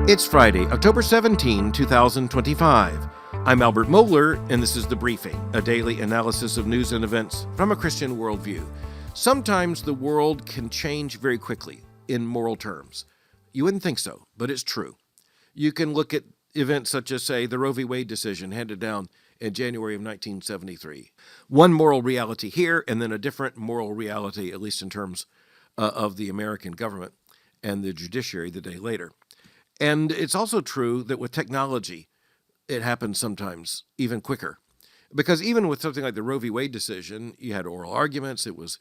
It's Friday, October 17, 2025. I'm Albert Mohler, and this is The Briefing, a daily analysis of news and events from a Christian worldview. Sometimes the world can change very quickly in moral terms. You wouldn't think so, but it's true. You can look at events such as, say, the Roe v. Wade decision handed down in January of 1973. One moral reality here, and then a different moral reality, at least in terms of the American government and the judiciary the day later. And it's also true that with technology, it happens sometimes even quicker. Because even with something like the Roe v. Wade decision, you had oral arguments, it was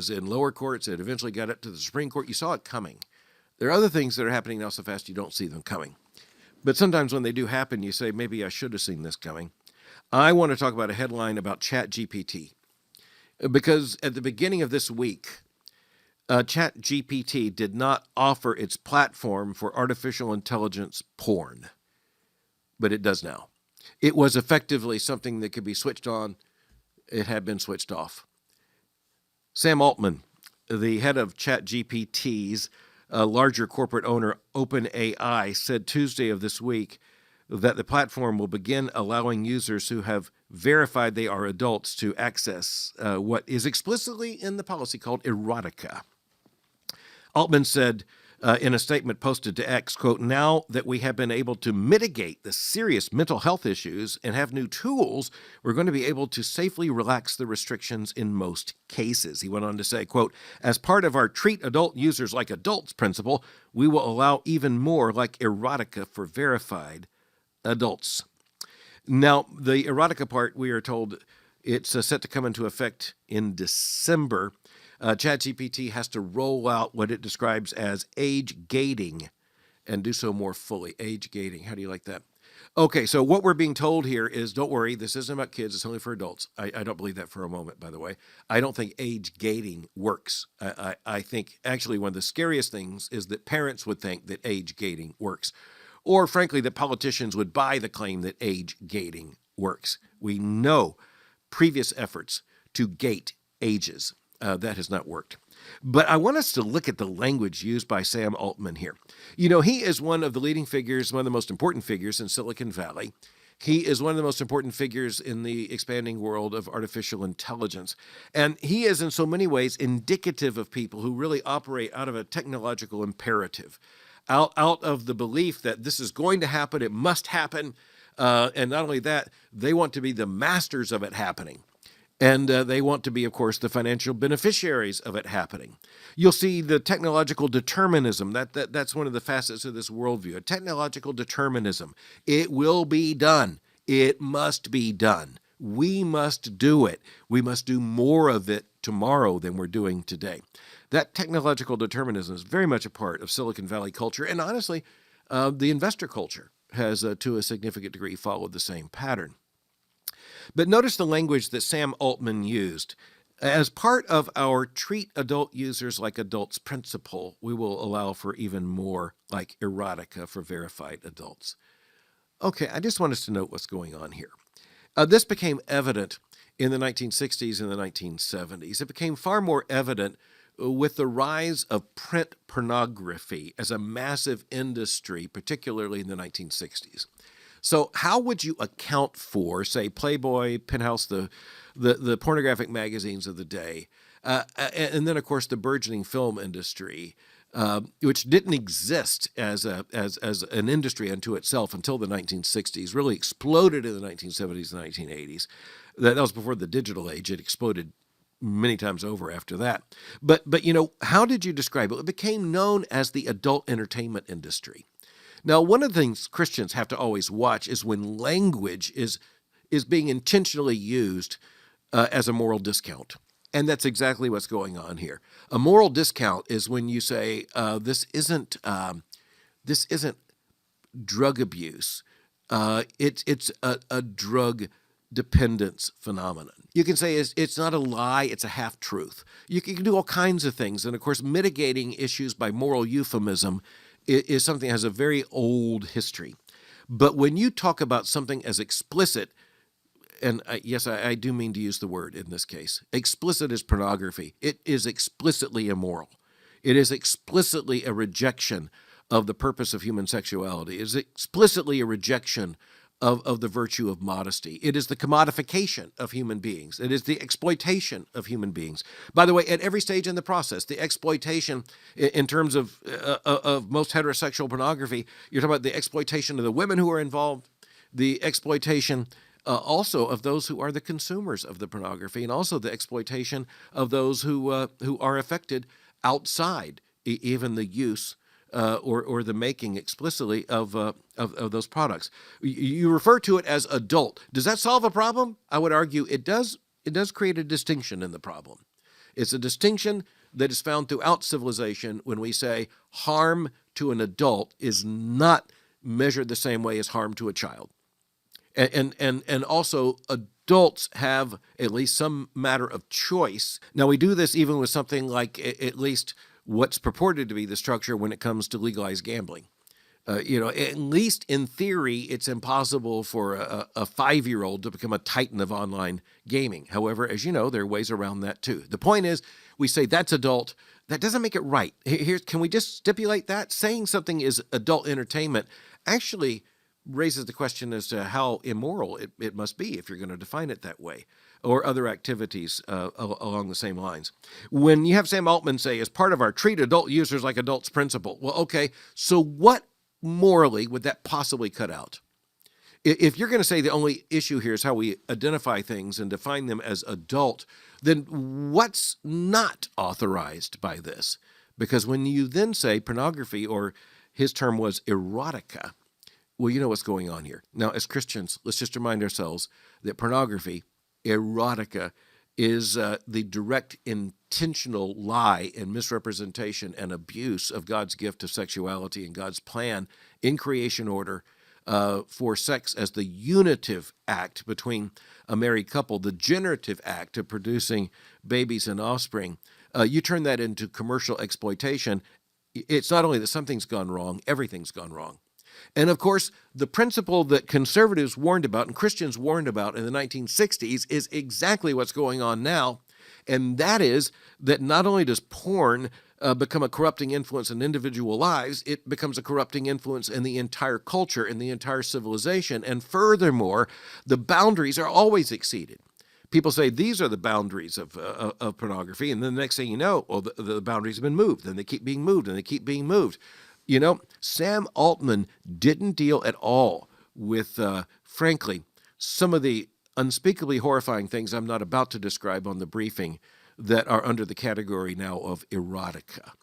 in lower courts, it eventually got up to the Supreme Court, you saw it coming. There are other things that are happening now so fast you don't see them coming. But sometimes when they do happen, you say, maybe I should have seen this coming. I want to talk about a headline about ChatGPT. Because at the beginning of this week, ChatGPT did not offer its platform for artificial intelligence porn, but it does now. It was effectively something that could be switched on. It had been switched off. Sam Altman, the head of ChatGPT's larger corporate owner, OpenAI, said Tuesday of this week that the platform will begin allowing users who have verified they are adults to access what is explicitly in the policy called erotica. Altman said in a statement posted to X, quote, "Now that we have been able to mitigate the serious mental health issues and have new tools, we're going to be able to safely relax the restrictions in most cases." He went on to say, quote, "As part of our treat adult users like adults principle, we will allow even more like erotica for verified adults." Now, the erotica part, we are told it's set to come into effect in December. ChatGPT has to roll out what it describes as age gating and do so more fully. Age gating. How do you like that? Okay, so what we're being told here is, don't worry, this isn't about kids, it's only for adults. I don't believe that for a moment, by the way. I don't think age gating works. I think actually one of the scariest things is that parents would think that age gating works. Or frankly, that politicians would buy the claim that age gating works. We know previous efforts to gate ages. That has not worked. But I want us to look at the language used by Sam Altman here. You know, he is one of the leading figures, one of the most important figures in Silicon Valley. He is one of the most important figures in the expanding world of artificial intelligence. And he is in so many ways indicative of people who really operate out of a technological imperative, out of the belief that this is going to happen, it must happen. And not only that, they want to be the masters of it happening. And they want to be, of course, the financial beneficiaries of it happening. You'll see the technological determinism. That's one of the facets of this worldview. A technological determinism. It will be done. It must be done. We must do it. We must do more of it tomorrow than we're doing today. That technological determinism is very much a part of Silicon Valley culture. And honestly, the investor culture has, to a significant degree, followed the same pattern. But notice the language that Sam Altman used. As part of our treat adult users like adults principle, we will allow for even more like erotica for verified adults. Okay, I just want us to note what's going on here. This became evident in the 1960s and the 1970s. It became far more evident with the rise of print pornography as a massive industry, particularly in the 1960s. So how would you account for, say, Playboy, Penthouse, the pornographic magazines of the day, and then, of course, the burgeoning film industry, which didn't exist as an industry unto itself until the 1960s, really exploded in the 1970s and 1980s. That was before the digital age. It exploded many times over after that. But you know, how did you describe it? It became known as the adult entertainment industry. Now, one of the things Christians have to always watch is when language is being intentionally used as a moral discount. And that's exactly what's going on here. A moral discount is when you say, this isn't drug abuse. It's a drug dependence phenomenon. You can say it's not a lie, it's a half-truth. You can do all kinds of things. And of course, mitigating issues by moral euphemism is something that has a very old history. But when you talk about something as explicit, and yes, I do mean to use the word in this case, explicit as pornography, it is explicitly immoral. It is explicitly a rejection of the purpose of human sexuality. It is explicitly a rejection of the virtue of modesty. It is the commodification of human beings. It is the exploitation of human beings. By the way, at every stage in the process, the exploitation in terms of most heterosexual pornography, you're talking about the exploitation of the women who are involved, the exploitation also of those who are the consumers of the pornography, and also the exploitation of those who are affected outside even the use or the making explicitly of those products. You refer to it as adult. Does that solve a problem? I would argue it does. It does create a distinction in the problem. It's a distinction that is found throughout civilization when we say harm to an adult is not measured the same way as harm to a child. And also adults have at least some matter of choice. Now, we do this even with something like at least what's purported to be the structure when it comes to legalized gambling. At least in theory, it's impossible for a 5-year-old to become a titan of online gaming. However, as you know, there are ways around that too. The point is, we say that's adult. That doesn't make it right. Can we just stipulate that? Saying something is adult entertainment actually raises the question as to how immoral it must be if you're going to define it that way, or other activities along the same lines. When you have Sam Altman say, as part of our treat adult users like adults principle, well, okay, so what morally would that possibly cut out? If you're going to say the only issue here is how we identify things and define them as adult, then what's not authorized by this? Because when you then say pornography, or his term was erotica, well, you know what's going on here. Now, as Christians, let's just remind ourselves that pornography, erotica, is the direct intentional lie and misrepresentation and abuse of God's gift of sexuality and God's plan in creation order for sex as the unitive act between a married couple, the generative act of producing babies and offspring. You turn that into commercial exploitation. It's not only that something's gone wrong, everything's gone wrong. And of course, the principle that conservatives warned about and Christians warned about in the 1960s is exactly what's going on now. And that is that not only does porn become a corrupting influence in individual lives, it becomes a corrupting influence in the entire culture, in the entire civilization. And furthermore, the boundaries are always exceeded. People say these are the boundaries of pornography, and then the next thing you know, well, the boundaries have been moved, and they keep being moved, and they keep being moved. You know, Sam Altman didn't deal at all with, frankly, some of the unspeakably horrifying things I'm not about to describe on the briefing that are under the category now of erotica.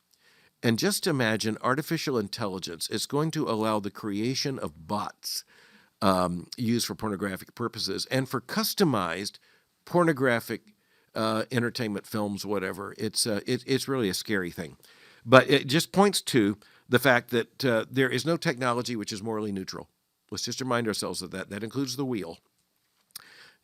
And just imagine artificial intelligence is going to allow the creation of bots used for pornographic purposes and for customized pornographic entertainment films, whatever. It's really a scary thing. But it just points to the fact that there is no technology which is morally neutral. Let's just remind ourselves of that. That includes the wheel.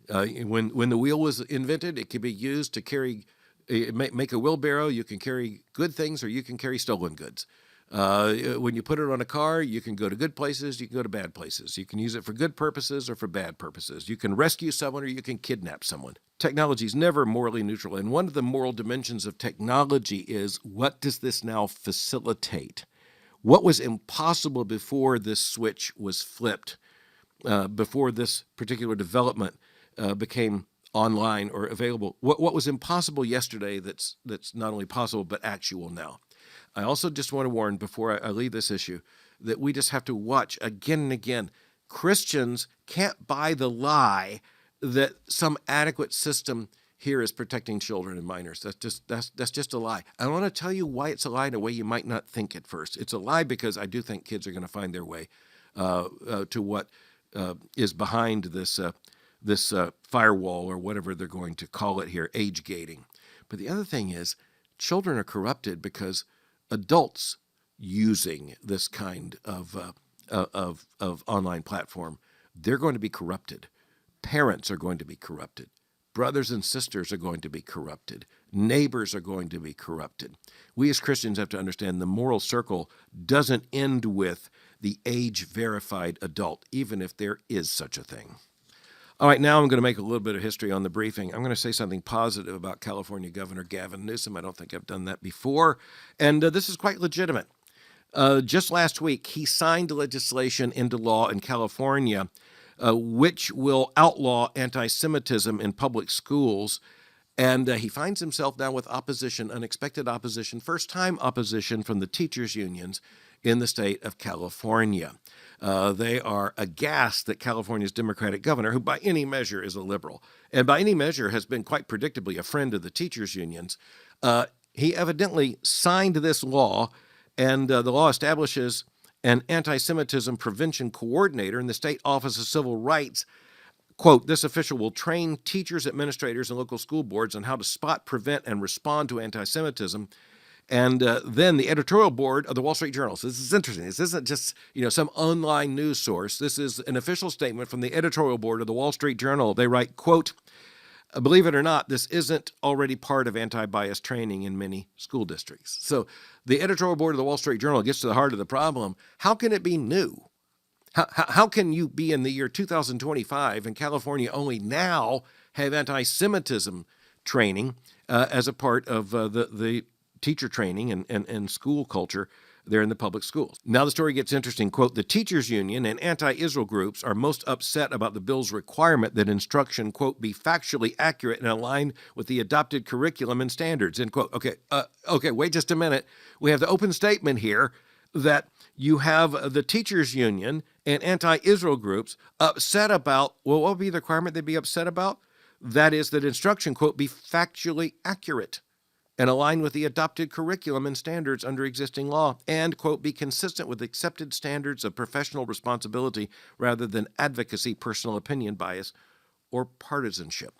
When the wheel was invented, it could be used to carry, make a wheelbarrow. You can carry good things or you can carry stolen goods. When you put it on a car, you can go to good places, you can go to bad places. You can use it for good purposes or for bad purposes. You can rescue someone or you can kidnap someone. Technology is never morally neutral. And one of the moral dimensions of technology is, what does this now facilitate? What was impossible before this switch was flipped, before this particular development became online or available? What was impossible yesterday that's not only possible but actual now? I also just want to warn before I leave this issue that we just have to watch again and again. Christians can't buy the lie that some adequate system here is protecting children and minors. That's just a lie. I want to tell you why it's a lie in a way you might not think at first. It's a lie because I do think kids are going to find their way to what is behind this firewall, or whatever they're going to call it here, age gating. But the other thing is, children are corrupted because adults using this kind of online platform, they're going to be corrupted. Parents are going to be corrupted. Brothers and sisters are going to be corrupted. Neighbors are going to be corrupted. We as Christians have to understand the moral circle doesn't end with the age-verified adult, even if there is such a thing. All right, now I'm going to make a little bit of history on the briefing. I'm going to say something positive about California Governor Gavin Newsom. I don't think I've done that before, and this is quite legitimate. Just last week, he signed legislation into law in California, which will outlaw anti-Semitism in public schools. And he finds himself now with opposition, unexpected opposition, first-time opposition from the teachers' unions in the state of California. They are aghast that California's Democratic governor, who by any measure is a liberal, and by any measure has been quite predictably a friend of the teachers' unions, he evidently signed this law, and the law establishes an anti-Semitism prevention coordinator in the State Office of Civil Rights. Quote, this official will train teachers, administrators, and local school boards on how to spot, prevent, and respond to anti-Semitism. And then the editorial board of the Wall Street Journal. So this is interesting. This isn't just some online news source. This is an official statement from the editorial board of the Wall Street Journal. They write, quote, believe it or not, this isn't already part of anti-bias training in many school districts. So the editorial board of the Wall Street Journal gets to the heart of the problem. How can it be new? How can you be in the year 2025 and California only now have anti-Semitism training as a part of the teacher training and school culture there in the public schools? Now the story gets interesting. Quote, the teachers union and anti-Israel groups are most upset about the bill's requirement that instruction, quote, be factually accurate and aligned with the adopted curriculum and standards, end quote. Okay, wait just a minute. We have the open statement here that you have the teachers union and anti-Israel groups upset about, well, what would be the requirement they'd be upset about? That is that instruction, quote, be factually accurate and aligned with the adopted curriculum and standards under existing law, and, quote, be consistent with accepted standards of professional responsibility rather than advocacy, personal opinion bias, or partisanship.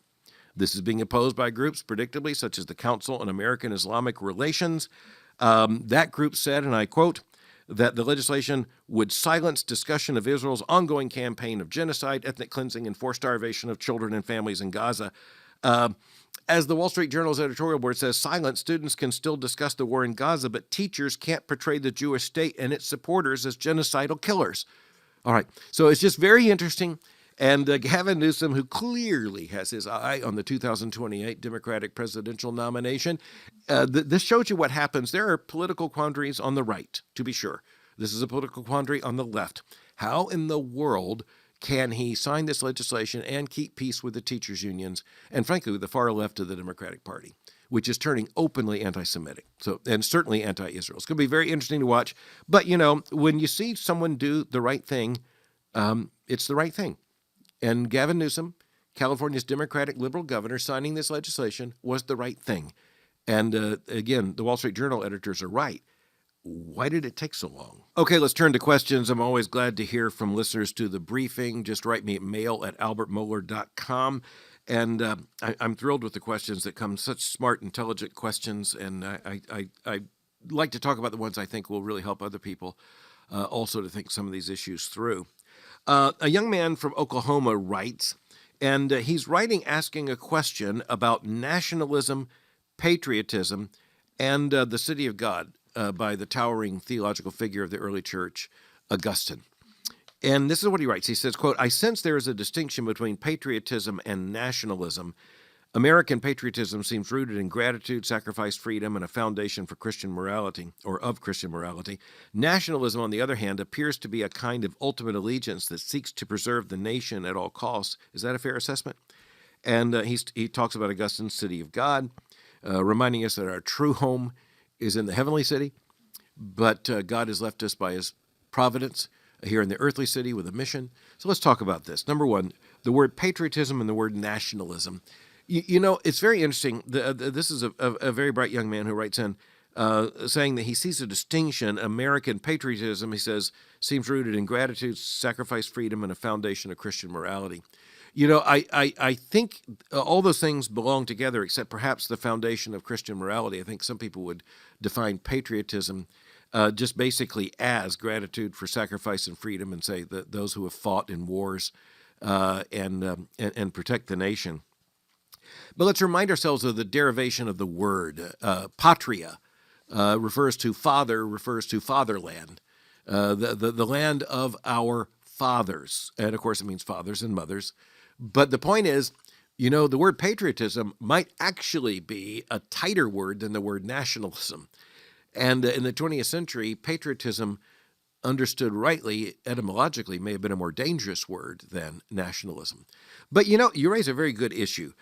This is being opposed by groups, predictably, such as the Council on American Islamic Relations. That group said, and I quote, that the legislation would silence discussion of Israel's ongoing campaign of genocide, ethnic cleansing, and forced starvation of children and families in Gaza. As the Wall Street Journal's editorial board says, silent students can still discuss the war in Gaza, but teachers can't portray the Jewish state and its supporters as genocidal killers. All right, so it's just very interesting. And Gavin Newsom, who clearly has his eye on the 2028 Democratic presidential nomination, this shows you what happens. There are political quandaries on the right, to be sure. This is a political quandary on the left. How in the world can he sign this legislation and keep peace with the teachers' unions and, frankly, with the far left of the Democratic Party, which is turning openly anti-Semitic, and certainly anti-Israel? It's going to be very interesting to watch. But, when you see someone do the right thing, it's the right thing. And Gavin Newsom, California's Democratic liberal governor, signing this legislation was the right thing. And again, the Wall Street Journal editors are right. Why did it take so long? Okay, let's turn to questions. I'm always glad to hear from listeners to the briefing. Just write me at mail@albertmohler.com. And I'm thrilled with the questions that come, such smart, intelligent questions. And I like to talk about the ones I think will really help other people also to think some of these issues through. A young man from Oklahoma writes, and he's writing asking a question about nationalism, patriotism, and the city of God by the towering theological figure of the early church, Augustine. And this is what he writes. He says, quote, I sense there is a distinction between patriotism and nationalism. American patriotism seems rooted in gratitude, sacrifice, freedom, and a foundation for Christian morality, or of Christian morality. Nationalism, on the other hand, appears to be a kind of ultimate allegiance that seeks to preserve the nation at all costs. Is that a fair assessment? And he talks about Augustine's city of God, reminding us that our true home is in the heavenly city, but God has left us by his providence here in the earthly city with a mission. So let's talk about this. Number one, the word patriotism and the word nationalism. It's very interesting. This is a very bright young man who writes in saying that he sees a distinction. American patriotism, he says, seems rooted in gratitude, sacrifice, freedom, and a foundation of Christian morality. I think all those things belong together, except perhaps the foundation of Christian morality. I think some people would define patriotism just basically as gratitude for sacrifice and freedom, and say that those who have fought in wars and protect the nation. But let's remind ourselves of the derivation of the word. Patria refers to father, refers to fatherland, the land of our fathers. And of course, it means fathers and mothers. But the point is, the word patriotism might actually be a tighter word than the word nationalism. And in the 20th century, patriotism, understood rightly, etymologically, may have been a more dangerous word than nationalism. But you raise a very good issue.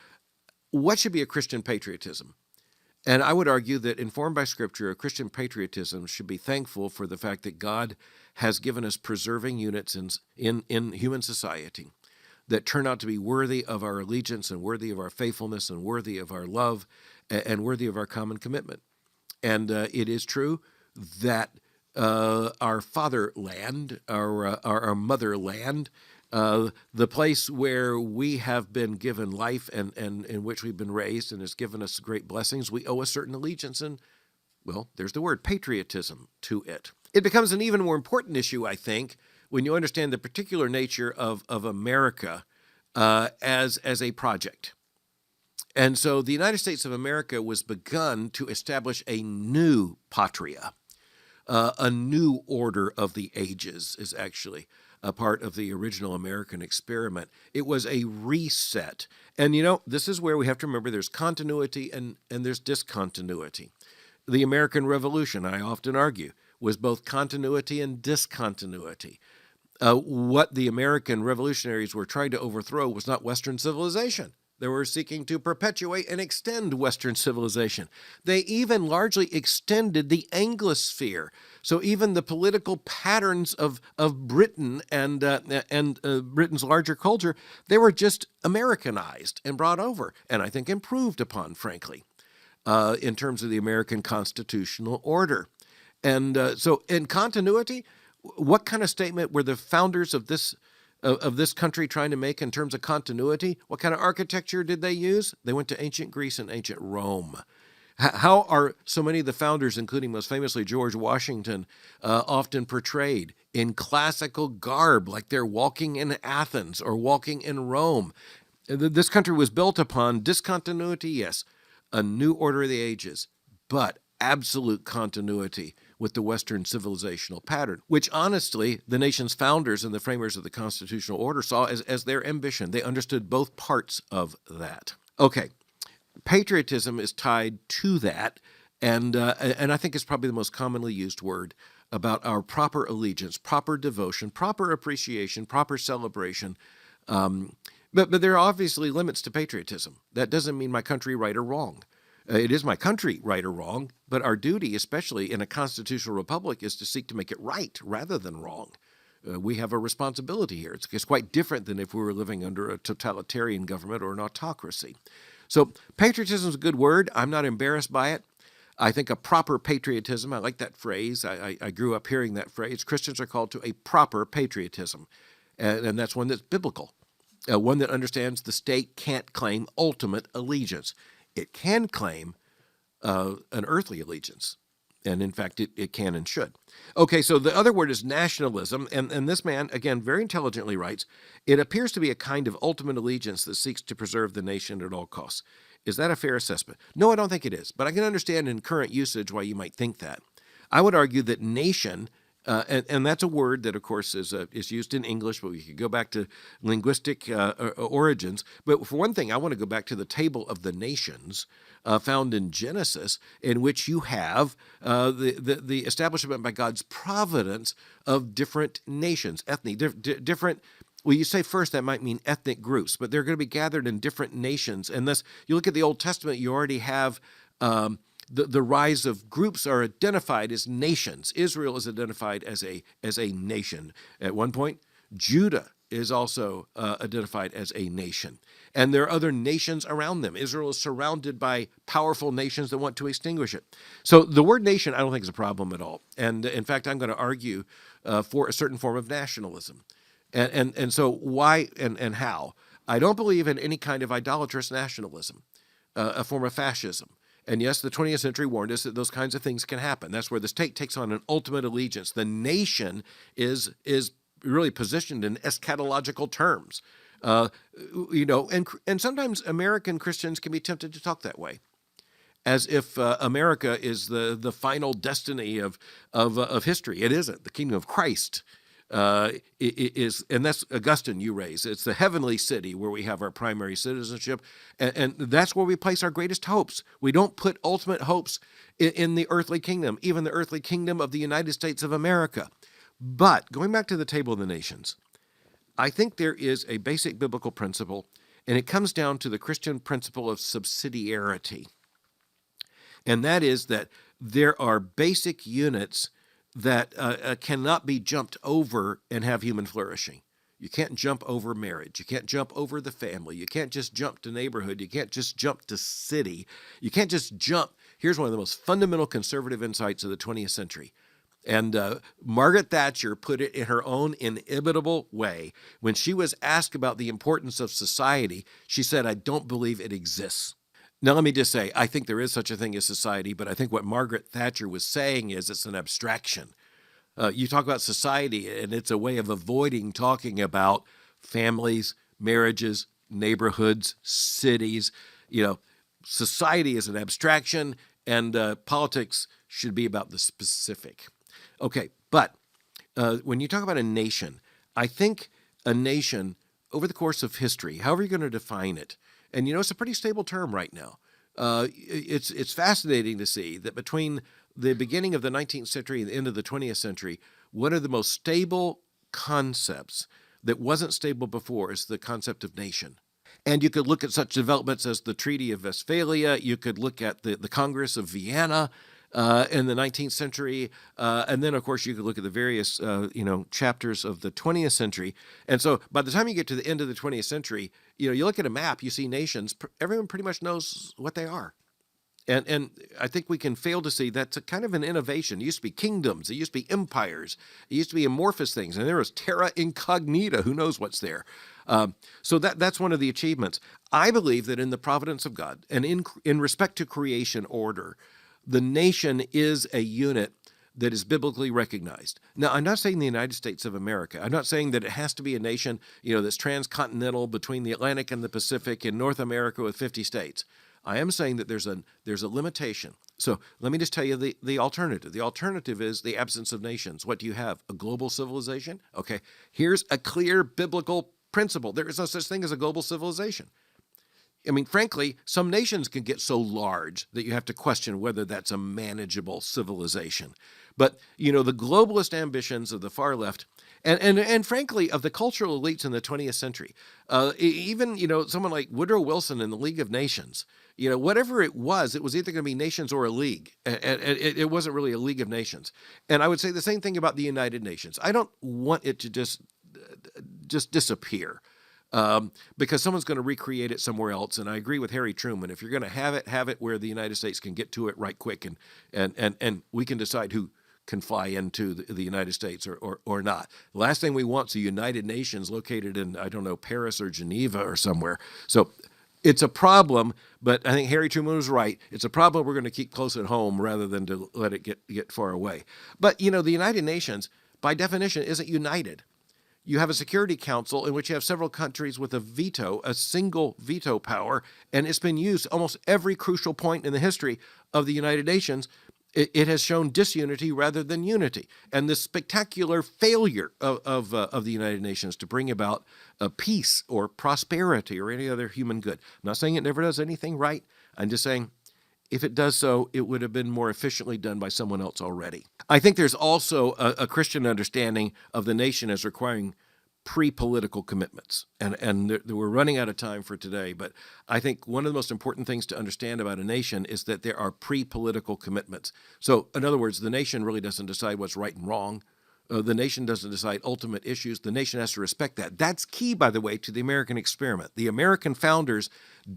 What should be a Christian patriotism? And I would argue that, informed by Scripture, a Christian patriotism should be thankful for the fact that God has given us preserving units in human society that turn out to be worthy of our allegiance and worthy of our faithfulness and worthy of our love and worthy of our common commitment. And it is true that our fatherland, our motherland, the place where we have been given life and in which we've been raised and has given us great blessings, we owe a certain allegiance and, well, there's the word, patriotism to it. It becomes an even more important issue, I think, when you understand the particular nature of America as a project. And so the United States of America was begun to establish a new patria. A new order of the ages is actually a part of the original American experiment. It was a reset. And this is where we have to remember there's continuity and there's discontinuity. The American Revolution, I often argue, was both continuity and discontinuity. What the American revolutionaries were trying to overthrow was not Western civilization. They were seeking to perpetuate and extend Western civilization. They even largely extended the Anglosphere. So even the political patterns of Britain and Britain's larger culture, they were just Americanized and brought over, and I think improved upon, frankly, in terms of the American constitutional order. And so in continuity, what kind of statement were the founders of this country trying to make in terms of continuity? What kind of architecture did they use? They went to ancient Greece and ancient Rome. How are so many of the founders, including most famously George Washington, often portrayed? In classical garb, like they're walking in Athens or walking in Rome. This country was built upon discontinuity, yes, a new order of the ages, but absolute continuity with the Western civilizational pattern, which honestly the nation's founders and the framers of the constitutional order saw as their ambition. They understood both parts of that. Okay, patriotism is tied to that, and I think it's probably the most commonly used word about our proper allegiance, proper devotion, proper appreciation, proper celebration. But there are obviously limits to patriotism. That doesn't mean my country right or wrong. It is my country, right or wrong, but our duty, especially in a constitutional republic, is to seek to make it right rather than wrong. We have a responsibility here. It's quite different than if we were living under a totalitarian government or an autocracy. So patriotism is a good word. I'm not embarrassed by it. I think a proper patriotism, I like that phrase. I grew up hearing that phrase. Christians are called to a proper patriotism, and that's one that's biblical, one that understands the state can't claim ultimate allegiance. It can claim an earthly allegiance, and in fact, it can and should. Okay, so the other word is nationalism, and this man, again, very intelligently writes, it appears to be a kind of ultimate allegiance that seeks to preserve the nation at all costs. Is that a fair assessment? No, I don't think it is, but I can understand in current usage why you might think that. I would argue that nation, and that's a word that, of course, is used in English, but we could go back to linguistic origins. But for one thing, I want to go back to the table of the nations found in Genesis, in which you have the establishment by God's providence of different nations, different. Well, you say first that might mean ethnic groups, but they're going to be gathered in different nations. And thus, you look at the Old Testament, you already have the rise of groups are identified as nations. Israel is identified as a nation. At one point, Judah is also identified as a nation. And there are other nations around them. Israel is surrounded by powerful nations that want to extinguish it. So the word nation, I don't think is a problem at all. And in fact, I'm going to argue for a certain form of nationalism. And so why and how? I don't believe in any kind of idolatrous nationalism, a form of fascism. And yes, the 20th century warned us that those kinds of things can happen. That's where the state takes on an ultimate allegiance. The nation is really positioned in eschatological terms. And sometimes American Christians can be tempted to talk that way, as if America is the final destiny of history. It isn't. The kingdom of Christ And that's Augustine you raise. It's the heavenly city where we have our primary citizenship, and that's where we place our greatest hopes. We don't put ultimate hopes in the earthly kingdom, even the earthly kingdom of the United States of America. But going back to the table of the nations, I think there is a basic biblical principle, and it comes down to the Christian principle of subsidiarity. And that is that there are basic units that cannot be jumped over and have human flourishing. You can't jump over marriage. You can't jump over the family. You can't just jump to neighborhood. You can't just jump to city. You can't just jump. Here's one of the most fundamental conservative insights of the 20th century. And Margaret Thatcher put it in her own inimitable way. When she was asked about the importance of society, she said, "I don't believe it exists." Now, let me just say, I think there is such a thing as society, but I think what Margaret Thatcher was saying is it's an abstraction. You talk about society, and it's a way of avoiding talking about families, marriages, neighborhoods, cities. Society is an abstraction, and politics should be about the specific. Okay, but when you talk about a nation, I think a nation, over the course of history, however you're going to define it, and it's a pretty stable term right now. It's fascinating to see that between the beginning of the 19th century and the end of the 20th century, one of the most stable concepts that wasn't stable before is the concept of nation. And you could look at such developments as the Treaty of Westphalia. You could look at the Congress of Vienna in the 19th century. And then, of course, you could look at the various, chapters of the 20th century. And so by the time you get to the end of the 20th century, you look at a map, you see nations. Everyone pretty much knows what they are. And I think we can fail to see that's a kind of an innovation. It used to be kingdoms. It used to be empires. It used to be amorphous things. And there was terra incognita. Who knows what's there? So that's one of the achievements. I believe that in the providence of God and in respect to creation order, the nation is a unit that is biblically recognized. Now, I'm not saying the United States of America. I'm not saying that it has to be a nation, that's transcontinental between the Atlantic and the Pacific in North America with 50 states. I am saying that there's a limitation. So let me just tell you the alternative. The alternative is the absence of nations. What do you have? A global civilization? Okay, here's a clear biblical principle. There is no such thing as a global civilization. I mean, frankly, some nations can get so large that you have to question whether that's a manageable civilization. But, the globalist ambitions of the far left and frankly, of the cultural elites in the 20th century, even, someone like Woodrow Wilson in the League of Nations, whatever it was either going to be nations or a league. And it wasn't really a League of Nations. And I would say the same thing about the United Nations. I don't want it to just disappear. Because someone's going to recreate it somewhere else. And I agree with Harry Truman. If you're going to have it where the United States can get to it right quick and we can decide who can fly into the United States or not. The last thing we want is the United Nations located in, I don't know, Paris or Geneva or somewhere. So it's a problem, but I think Harry Truman was right. It's a problem we're going to keep close at home rather than to let it get far away. But, the United Nations, by definition, isn't united. You have a Security Council in which you have several countries with a single veto power, and it's been used almost every crucial point in the history of the United Nations. It has shown disunity rather than unity, and the spectacular failure of the United Nations to bring about peace or prosperity or any other human good. I'm not saying it never does anything right. I'm just saying if it does so, it would have been more efficiently done by someone else already. I think there's also a Christian understanding of the nation as requiring pre-political commitments. And we're running out of time for today, but I think one of the most important things to understand about a nation is that there are pre-political commitments. So, in other words, the nation really doesn't decide what's right and wrong. The nation doesn't decide ultimate issues. The nation has to respect that. That's key, by the way, to the American experiment. The American founders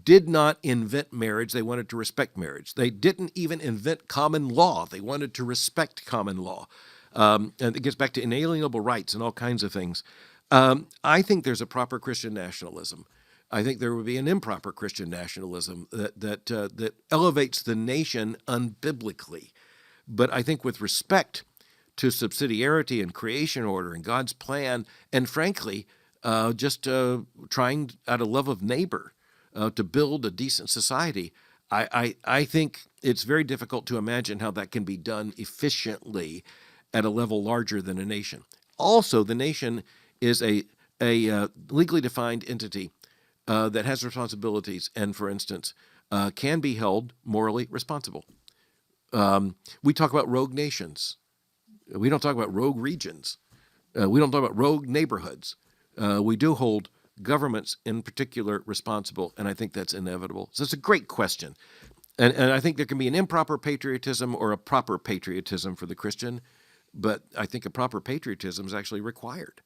did not invent marriage. They wanted to respect marriage. They didn't even invent common law. They wanted to respect common law. And it gets back to inalienable rights and all kinds of things. I think there's a proper Christian nationalism. I think there would be an improper Christian nationalism that elevates the nation unbiblically. But I think with respect to subsidiarity and creation order and God's plan, and frankly, just trying out of love of neighbor to build a decent society, I think it's very difficult to imagine how that can be done efficiently at a level larger than a nation. also the nation is a legally defined entity that has responsibilities and, for instance, can be held morally responsible. We talk about rogue nations. We don't talk about rogue regions. We don't talk about rogue neighborhoods. We do hold governments in particular responsible, and I think that's inevitable. So it's a great question. And I think there can be an improper patriotism or a proper patriotism for the Christian, but I think a proper patriotism is actually required.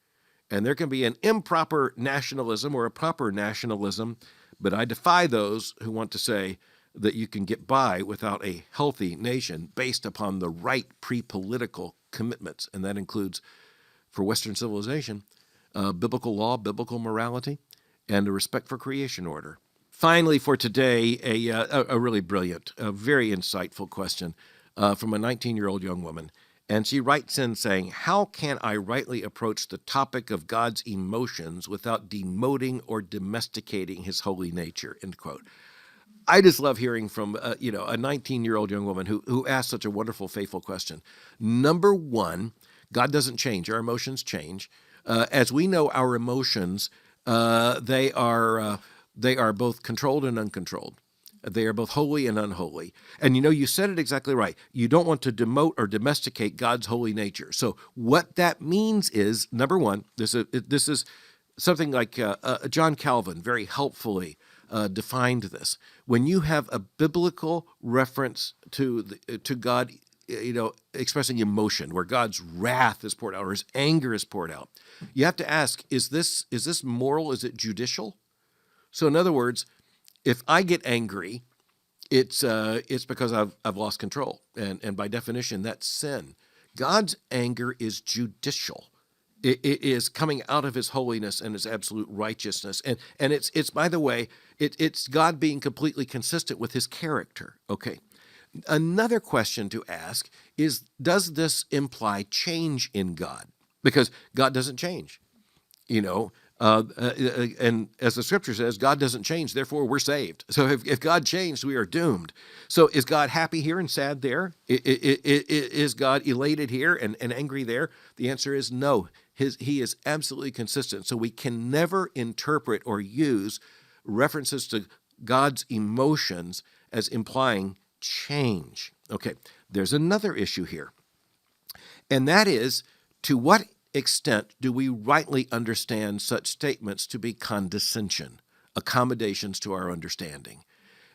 And there can be an improper nationalism or a proper nationalism, but I defy those who want to say that you can get by without a healthy nation based upon the right pre-political commitments, and that includes, for Western civilization, biblical law, biblical morality, and a respect for creation order. Finally, for today, a really brilliant, very insightful question from a 19-year-old young woman. And she writes in saying, how can I rightly approach the topic of God's emotions without demoting or domesticating his holy nature, end quote. I just love hearing from a 19-year-old young woman who asked such a wonderful, faithful question. Number one, God doesn't change. Our emotions change. As we know, our emotions, they are both controlled and uncontrolled. They are both holy and unholy. And you said it exactly right. You don't want to demote or domesticate God's holy nature. So what that means is, number one, this is something like John Calvin very helpfully defined this. When you have a biblical reference to God, expressing emotion, where God's wrath is poured out or his anger is poured out, you have to ask, is this moral? Is it judicial? So in other words, if I get angry, it's because I've lost control, and by definition, that's sin. God's anger is judicial. It is coming out of his holiness and his absolute righteousness, and it's by the way, it's God being completely consistent with his character. Okay. Another question to ask is, does this imply change in God? Because God doesn't change, and as the scripture says, God doesn't change, therefore we're saved. So if God changed, we are doomed. So is God happy here and sad there? Is God elated here and angry there? The answer is no. He is absolutely consistent. So we can never interpret or use references to God's emotions as implying change. Okay, there's another issue here, and that is, to what extent do we rightly understand such statements to be condescension, accommodations to our understanding?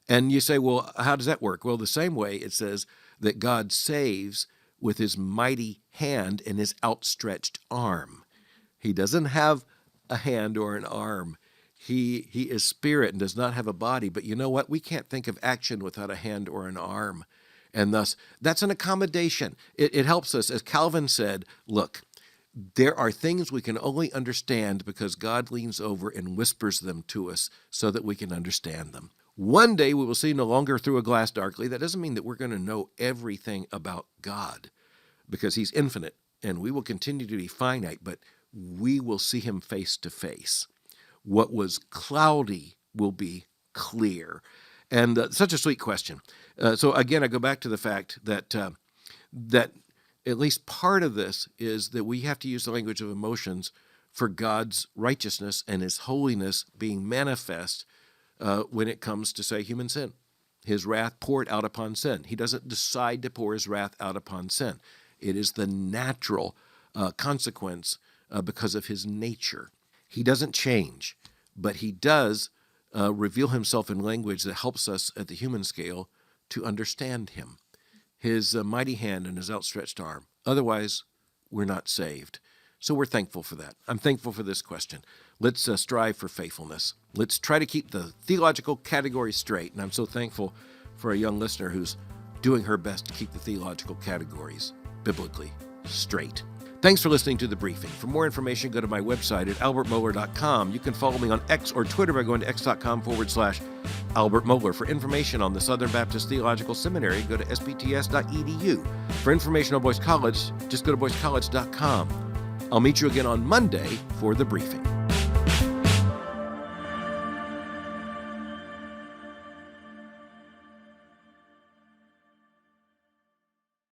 And you say, well, how does that work? Well, the same way it says that God saves with his mighty hand and his outstretched arm. He doesn't have a hand or an arm. He is spirit and does not have a body. But you know what? We can't think of action without a hand or an arm. And thus, that's an accommodation. It helps us. As Calvin said, look, there are things we can only understand because God leans over and whispers them to us so that we can understand them. One day we will see no longer through a glass darkly. That doesn't mean that we're going to know everything about God, because he's infinite and we will continue to be finite, but we will see him face to face. What was cloudy will be clear. And such a sweet question. So again, I go back to the fact that at least part of this is that we have to use the language of emotions for God's righteousness and his holiness being manifest when it comes to, say, human sin. His wrath poured out upon sin. He doesn't decide to pour his wrath out upon sin. It is the natural consequence because of his nature. He doesn't change, but he does reveal himself in language that helps us at the human scale to understand him. His mighty hand and his outstretched arm. Otherwise, we're not saved. So we're thankful for that. I'm thankful for this question. Let's strive for faithfulness. Let's try to keep the theological categories straight. And I'm so thankful for a young listener who's doing her best to keep the theological categories biblically straight. Thanks for listening to The Briefing. For more information, go to my website at albertmohler.com. You can follow me on X or Twitter by going to x.com/Albert Mohler. For information on the Southern Baptist Theological Seminary, go to sbts.edu. For information on Boyce College, just go to boycecollege.com. I'll meet you again on Monday for The Briefing.